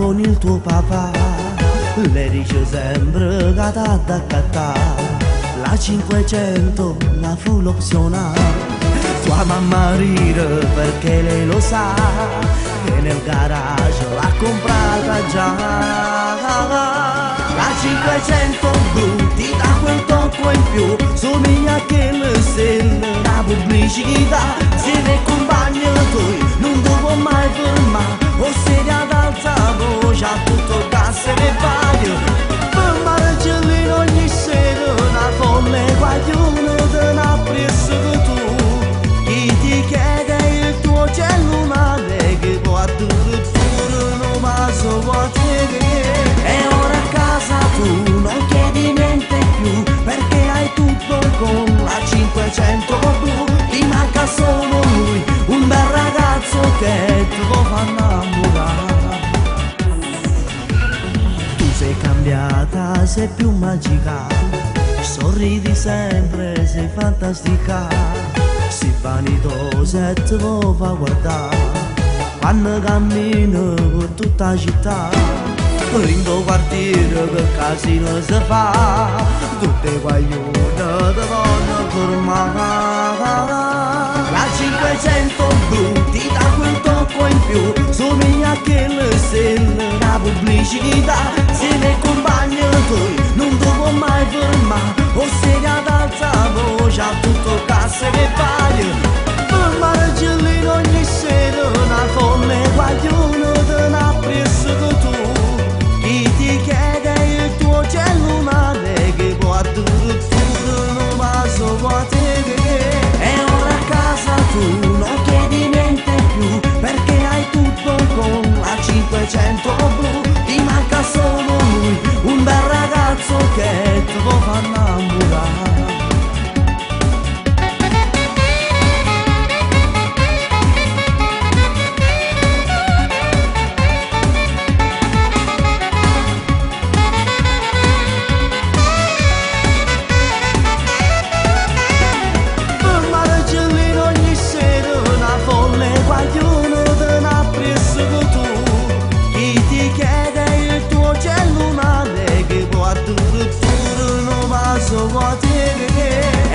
con il tuo papà, le dice sempre che t'ha accattare la 500, la full opzionale. Tua mamma ride perché lei lo sa che nel garage l'ha comprata già. La 500 blu ti dà quel tocco in più, somiglia che le stelle, la pubblicità. Se ne compagni tuoi non devo mai fermare, o sedia ad alta voce a tutto gas che vai. Per margellare ogni sera una folle guaglione te n'ha preso che tu. Chi ti chiede il tuo cellulare che può addirittura non va solo a te. E ora a casa tu non chiedi niente più, perché hai tutto con la 500 blu. Ti manca solo lui, un bel ragazzo che ti può far innamorare. Tu sei cambiata, sei più magica, sorridi sempre, sei fantastica. Sei vanitosa e ti vuoi far guardare quando cammino per tutta la città. In tuo quartiere che casino si fa, tutte guaglione ti vogliono fermare. La 500 blu ti dà quel tocco in più, somiglia che le stelle, la pubblicità. Se ne compagni tuoi non devo mai fermare, o sedia ad alta voce a tutto cassa che vai. Per margellare ogni sera una folle guaglione te n'ha preso che tu. Chi ti chiede il tuo cellulare che può addirittura non va solo a te. E ora a casa tu non chiedi niente più, perché hai tutto con la 500 blu. Ti manca solo lui, un bel ragazzo che ti può far innamorare.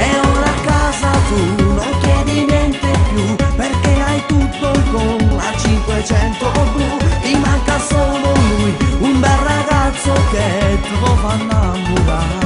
E ora a casa tu non chiedi niente più, perché hai tutto con la 500 blu. Ti manca solo lui, un bel ragazzo che ti può far innamorare.